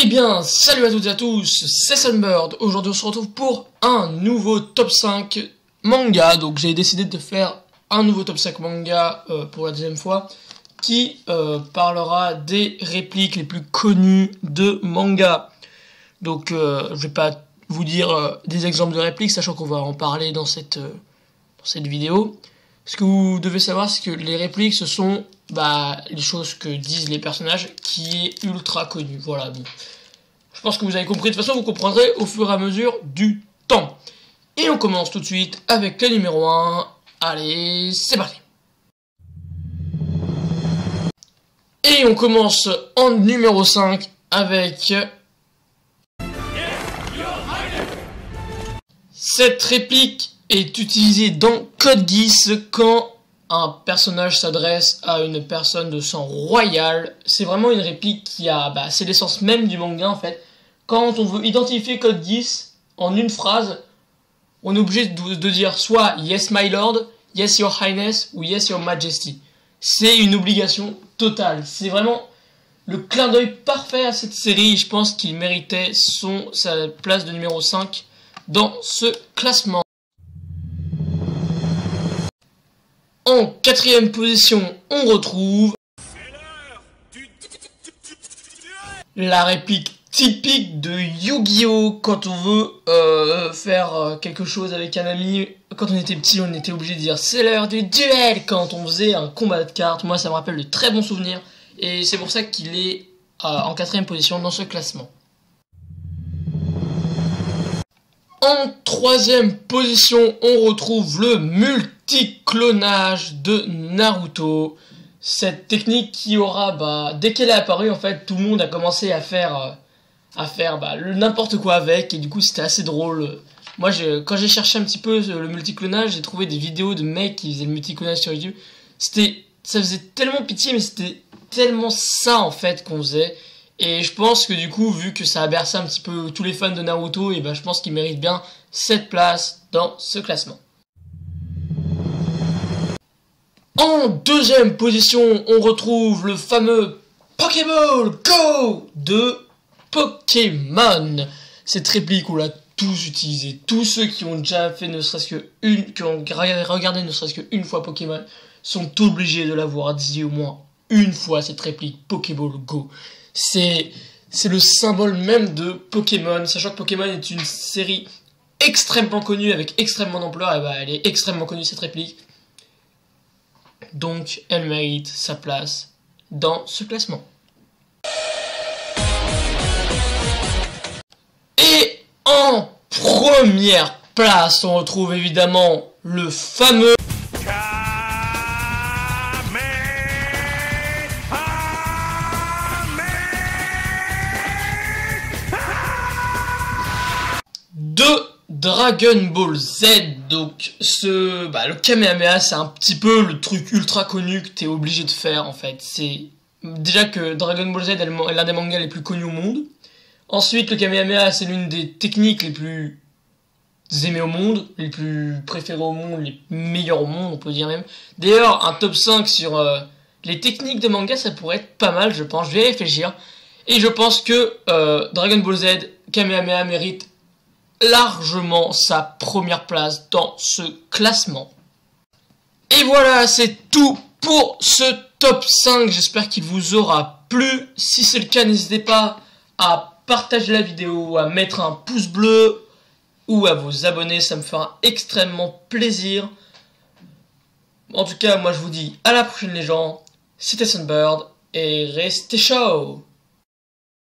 Eh bien, salut à toutes et à tous, c'est Sunbird. Aujourd'hui on se retrouve pour un nouveau top 5 manga. Donc j'ai décidé de faire un nouveau top 5 manga pour la deuxième fois, qui parlera des répliques les plus connues de manga. Donc je vais pas vous dire des exemples de répliques, sachant qu'on va en parler dans cette vidéo. Ce que vous devez savoir, c'est que les répliques, ce sont les choses que disent les personnages, qui est ultra connu. Voilà, bon. Je pense que vous avez compris. De toute façon, vous comprendrez au fur et à mesure du temps. Et on commence tout de suite avec le numéro 1. Allez, c'est parti. Et on commence en numéro 5 avec cette réplique est utilisée dans Code Geass quand un personnage s'adresse à une personne de sang royal. C'est vraiment une réplique qui a, c'est l'essence même du manga en fait. Quand on veut identifier Code Geass en une phrase, on est obligé de dire soit Yes my lord, Yes your highness ou Yes your majesty. C'est une obligation totale. C'est vraiment le clin d'œil parfait à cette série. Je pense qu'il méritait sa place de numéro 5 dans ce classement. En quatrième position, on retrouve la réplique typique de Yu-Gi-Oh! Quand on veut faire quelque chose avec un ami. Quand on était petit, on était obligé de dire c'est l'heure du duel quand on faisait un combat de cartes. Moi, ça me rappelle de très bons souvenirs. Et c'est pour ça qu'il est en quatrième position dans ce classement. En troisième position, on retrouve le multiclonage de Naruto. Cette technique qui aura, dès qu'elle est apparue, en fait, tout le monde a commencé à faire n'importe quoi avec. Et du coup, c'était assez drôle. Moi, quand j'ai cherché un petit peu le multiclonage, j'ai trouvé des vidéos de mecs qui faisaient le multiclonage sur YouTube. Ça faisait tellement pitié, mais c'était tellement ça, en fait, qu'on faisait. Et je pense que du coup, vu que ça a bercé un petit peu tous les fans de Naruto, et je pense qu'il mérite bien cette place dans ce classement. En deuxième position, on retrouve le fameux Pokéball Go de Pokémon. Cette réplique, on l'a tous utilisée. Tous ceux qui ont déjà fait qui ont regardé ne serait-ce qu'une fois Pokémon, sont obligés de l'avoir dit au moins une fois, cette réplique Pokéball Go. C'est le symbole même de Pokémon, sachant que Pokémon est une série extrêmement connue, avec extrêmement d'ampleur, et elle est extrêmement connue cette réplique. Donc elle mérite sa place dans ce classement. Et en première place, on retrouve évidemment le fameux Dragon Ball Z. Donc le Kamehameha, c'est un petit peu le truc ultra connu que t'es obligé de faire en fait. C'est déjà que Dragon Ball Z est l'un des mangas les plus connus au monde. Ensuite, le Kamehameha, c'est l'une des techniques les plus aimées au monde, les plus préférées au monde, les meilleures au monde, on peut dire même. D'ailleurs, un top 5 sur les techniques de manga, ça pourrait être pas mal, je pense. Je vais réfléchir. Et je pense que Dragon Ball Z, Kamehameha mérite largement sa première place dans ce classement. Et voilà, c'est tout pour ce top 5. J'espère qu'il vous aura plu. Si c'est le cas, n'hésitez pas à partager la vidéo, à mettre un pouce bleu ou à vous abonner, ça me fera extrêmement plaisir. En tout cas, moi je vous dis à la prochaine les gens. C'était Sunbird et restez chaud.